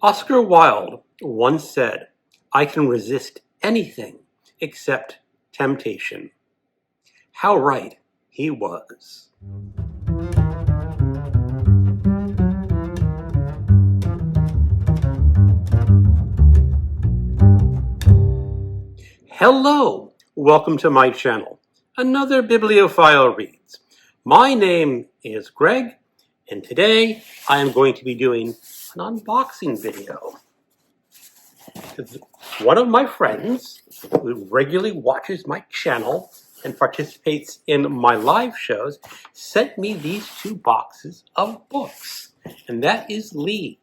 Oscar Wilde once said, "I can resist anything except temptation." How right he was. Hello, welcome to my channel, another Bibliophile Reads. My name is Greg, and today I am going to be doing an unboxing video. One of my friends who regularly watches my channel and participates in my live shows sent me these two boxes of books, and that is Lee.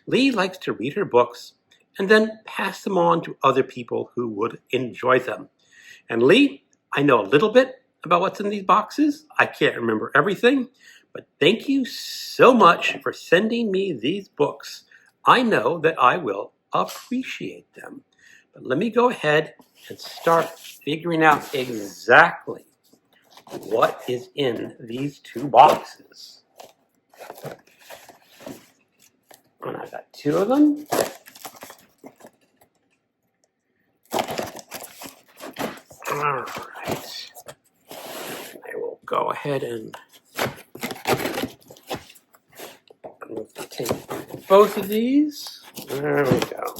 Lee likes to read her books and then pass them on to other people who would enjoy them. And Lee, I know a little bit about what's in these boxes. I can't remember everything, but thank you so much for sending me these books. I know that I will appreciate them. But let me go ahead and start figuring out exactly what is in these two boxes. And I've got two of them. All right. I will go ahead and remove the tape from both of these. There we go.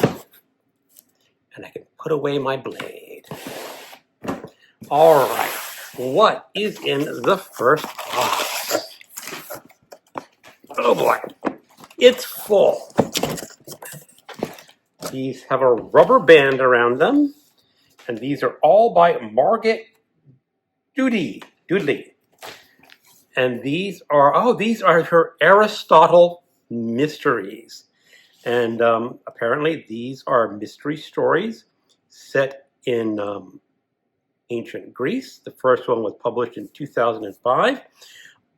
And I can put away my blade. All right. What is in the first box? Oh boy. It's full. These have a rubber band around them. And these are all by Margaret Doodley. And these are her Aristotle mysteries. And apparently these are mystery stories set in ancient Greece. The first one was published in 2005.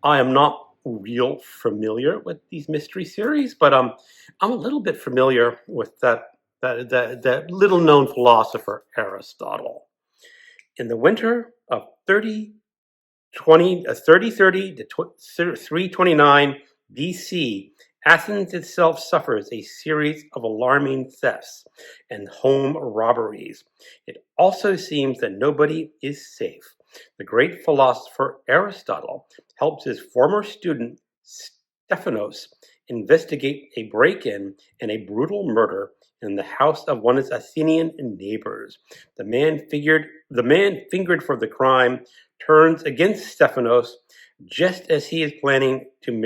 I am not real familiar with these mystery series, but I'm a little bit familiar with that little-known philosopher Aristotle. In the winter of 3030 to 329 BC, Athens itself suffers a series of alarming thefts and home robberies. It also seems that nobody is safe. The great philosopher Aristotle helps his former student Stephanos investigate a break-in and a brutal murder in the house of one of his Athenian neighbors. The man fingered for the crime turns against Stephanos just as he is planning in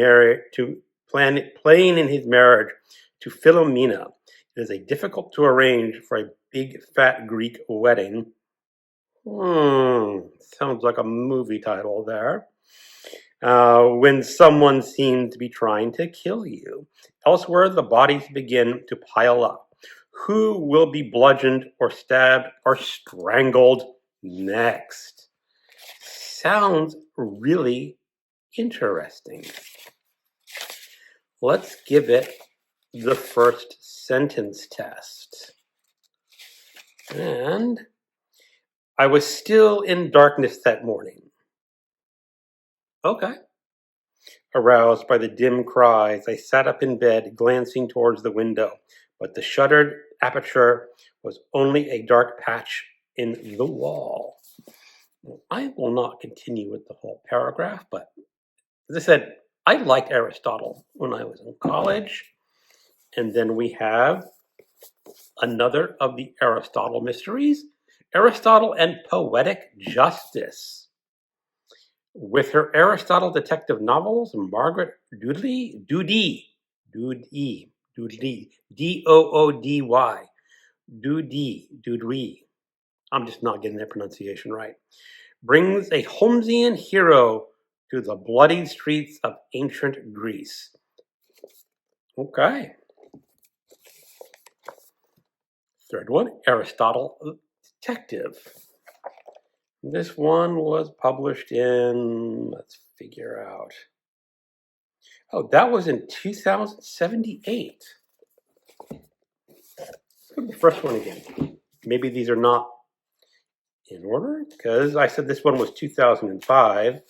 his marriage to Philomena. It is difficult to arrange for a big fat Greek wedding. Sounds like a movie title there. When someone seems to be trying to kill you. Elsewhere, the bodies begin to pile up. Who will be bludgeoned or stabbed or strangled next? Sounds really interesting. Let's give it the first sentence test. And I was still in darkness that morning. Okay. Aroused by the dim cries, I sat up in bed, glancing towards the window, but the shuttered aperture was only a dark patch in the wall. I will not continue with the whole paragraph, but as I said, I liked Aristotle when I was in college. And then we have another of the Aristotle mysteries, Aristotle and Poetic Justice. With her Aristotle detective novels, Margaret Doodley, D-O-O-D-Y, Doodley, I'm just not getting that pronunciation right, brings a Holmesian hero to the bloody streets of ancient Greece. Okay. Third one, Aristotle Detective. This one was published in, let's figure out. Oh, that was in 2078. Let's go to the first one again. Maybe these are not in order, because I said this one was 2005.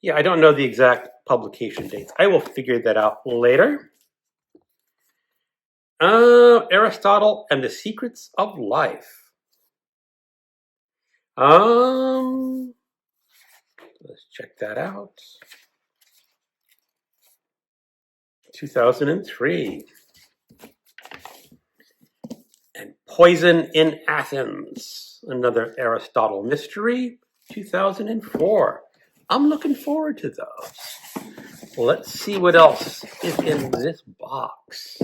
Yeah, I don't know the exact publication dates. I will figure that out later. Aristotle and the Secrets of Life. Let's check that out. 2003. And Poison in Athens, another Aristotle mystery, 2004. I'm looking forward to those. Let's see what else is in this box.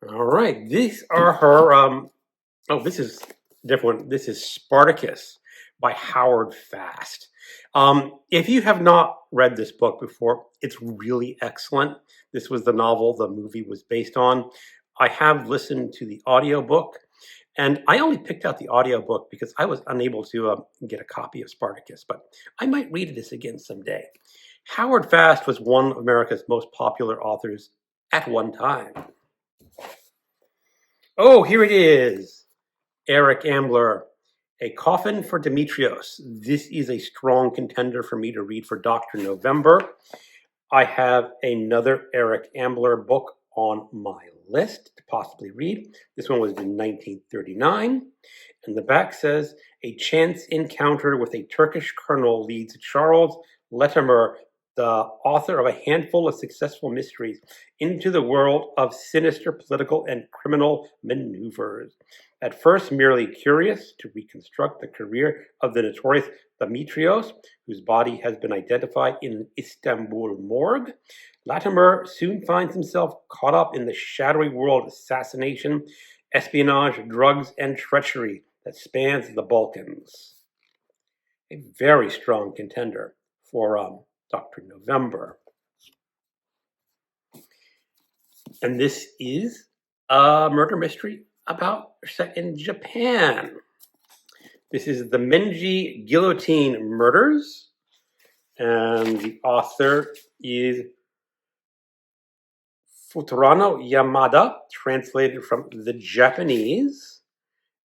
All right, these are her, this is different. This is Spartacus by Howard Fast. If you have not read this book before, it's really excellent. This was the novel the movie was based on. I have listened to the audiobook, and I only picked out the audiobook because I was unable to get a copy of Spartacus, but I might read this again someday. Howard Fast was one of America's most popular authors at one time. Oh, here it is. Eric Ambler, A Coffin for Demetrios. This is a strong contender for me to read for Dr. November. I have another Eric Ambler book on my list to possibly read. This one was in 1939. And the back says, a chance encounter with a Turkish colonel leads Charles Latimer, the author of a handful of successful mysteries, into the world of sinister political and criminal maneuvers. At first merely curious to reconstruct the career of the notorious Demetrios, whose body has been identified in an Istanbul morgue, Latimer soon finds himself caught up in the shadowy world of assassination, espionage, drugs, and treachery that spans the Balkans. A very strong contender for Dr. November. And this is a murder mystery set in Japan. This is the Menji Guillotine Murders, and the author is Futarano Yamada, translated from the Japanese,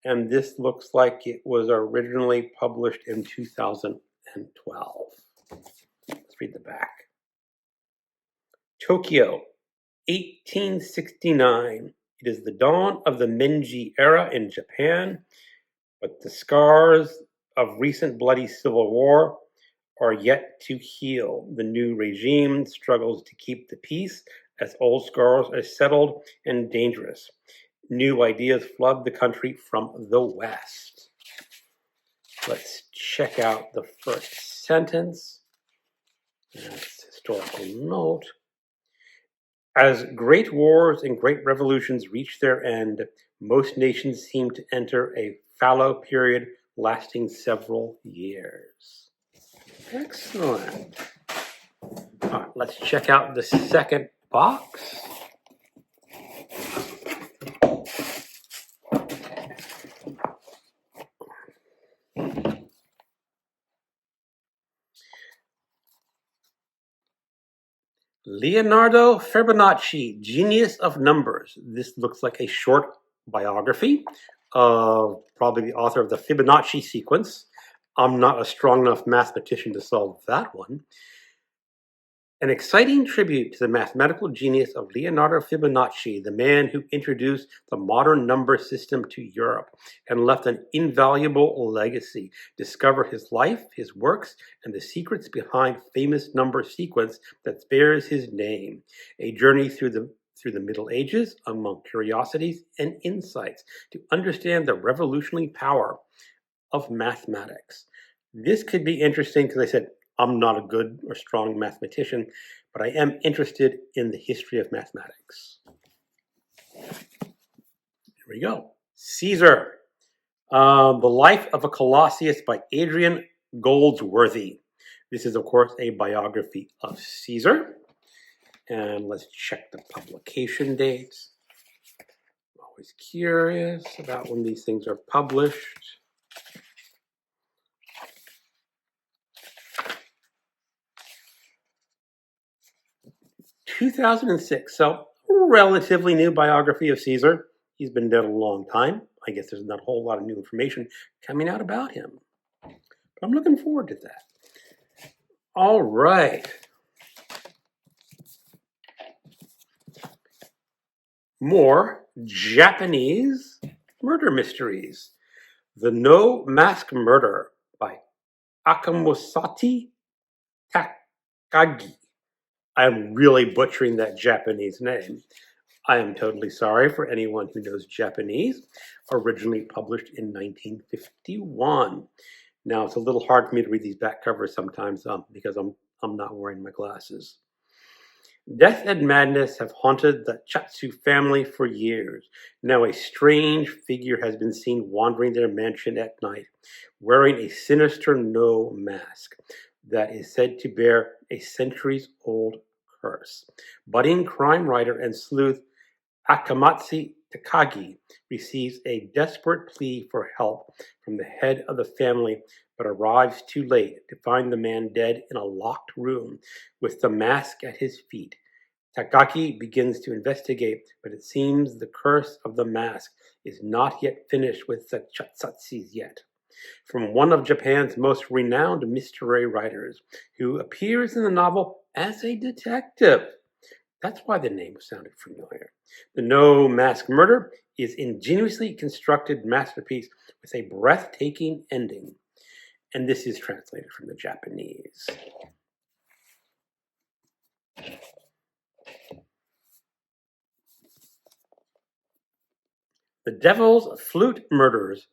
and this looks like it was originally published in 2012. Let's read the back. Tokyo, 1869. It is the dawn of the Meiji era in Japan, but the scars of recent bloody civil war are yet to heal. The new regime struggles to keep the peace as old scars are settled and dangerous. New ideas flood the country from the West. Let's check out the first sentence. That's historical note. As great wars and great revolutions reach their end, most nations seem to enter a fallow period lasting several years. Excellent. All right, let's check out the second box. Leonardo Fibonacci, Genius of Numbers. This looks like a short biography of probably the author of the Fibonacci sequence. I'm not a strong enough mathematician to solve that one. An exciting tribute to the mathematical genius of Leonardo Fibonacci, the man who introduced the modern number system to Europe and left an invaluable legacy. Discover his life, his works, and the secrets behind famous number sequence that bears his name. A journey through the Middle Ages among curiosities and insights to understand the revolutionary power of mathematics. This could be interesting because I said, I'm not a good or strong mathematician, but I am interested in the history of mathematics. Here we go. Caesar, The Life of a Colossus by Adrian Goldsworthy. This is, of course, a biography of Caesar. And let's check the publication dates. I'm always curious about when these things are published. 2006, so relatively new biography of Caesar. He's been dead a long time. I guess there's not a whole lot of new information coming out about him. But I'm looking forward to that. All right. More Japanese murder mysteries. The No Mask Murder by Akamusati Takagi. I am really butchering that Japanese name. I am totally sorry for anyone who knows Japanese. Originally published in 1951. Now it's a little hard for me to read these back covers sometimes because I'm not wearing my glasses. Death and madness have haunted the Chatsu family for years. Now a strange figure has been seen wandering their mansion at night, wearing a sinister no mask that is said to bear a centuries-old curse. Budding crime writer and sleuth Akamatsu Takagi receives a desperate plea for help from the head of the family, but arrives too late to find the man dead in a locked room with the mask at his feet. Takagi begins to investigate, but it seems the curse of the mask is not yet finished with the Chatsatsis yet. From one of Japan's most renowned mystery writers, who appears in the novel as a detective. That's why the name sounded familiar. The No Mask Murder is ingeniously constructed masterpiece with a breathtaking ending. And this is translated from the Japanese. The Devil's Flute Murders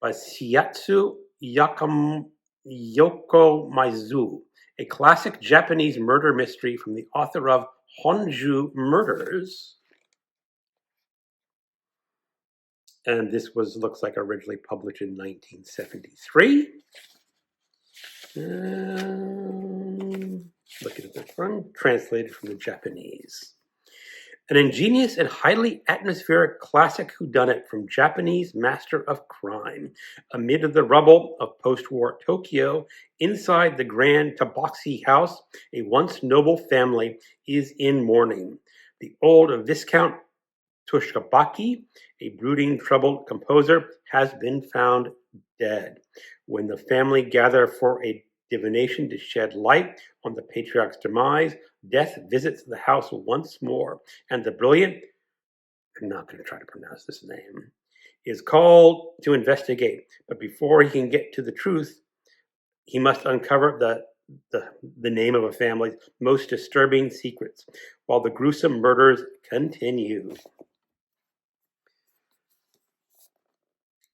by Shiatsu Yoko Maizu, a classic Japanese murder mystery from the author of Honju Murders. And this looks like originally published in 1973. Looking at the front, translated from the Japanese. An ingenious and highly atmospheric classic whodunit from Japanese master of crime. Amid the rubble of post-war Tokyo, inside the grand Tabaxi house, a once noble family is in mourning. The old Viscount Tushkabaki, a brooding, troubled composer, has been found dead. When the family gather for a divination to shed light on the patriarch's demise, death visits the house once more, and the brilliant, I'm not going to try to pronounce this name, is called to investigate. But before he can get to the truth, he must uncover the name of a family's most disturbing secrets, while the gruesome murders continue.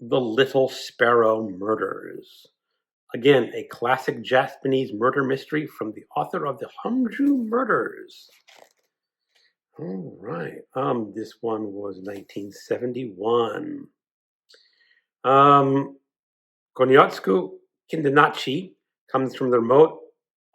The Little Sparrow Murders. Again, a classic Japanese murder mystery from the author of the Honju Murders. All right. This one was 1971. Konyatsuku Kindanachi comes from the remote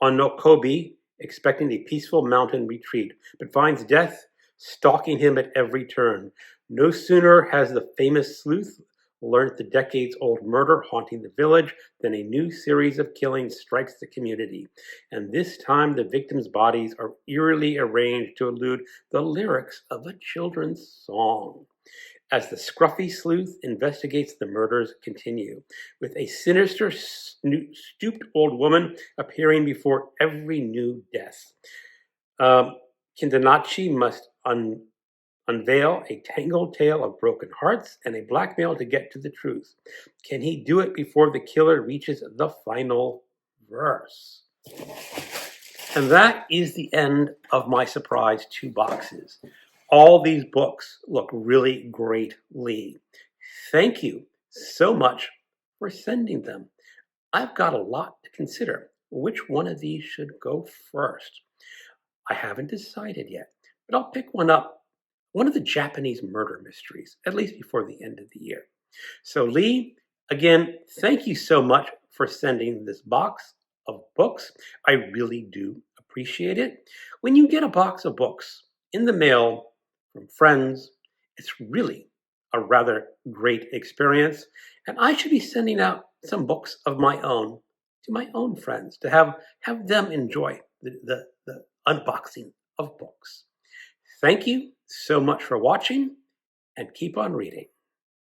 Onokobi, expecting a peaceful mountain retreat, but finds death stalking him at every turn. No sooner has the famous sleuth learned the decades-old murder haunting the village than a new series of killings strikes the community. And this time the victims' bodies are eerily arranged to elude the lyrics of a children's song. As the scruffy sleuth investigates, the murders continue, with a sinister, stooped old woman appearing before every new death. Kindanachi must unveil a tangled tale of broken hearts and a blackmail to get to the truth. Can he do it before the killer reaches the final verse? And that is the end of my surprise 2 boxes. All these books look really great, Lee. Thank you so much for sending them. I've got a lot to consider. Which one of these should go first? I haven't decided yet, but I'll pick one up. One of the Japanese murder mysteries, at least before the end of the year. So Lee, again, thank you so much for sending this box of books. I really do appreciate it. When you get a box of books in the mail from friends, it's really a rather great experience. And I should be sending out some books of my own to my own friends to have them enjoy the unboxing of books. Thank you so much for watching, and keep on reading.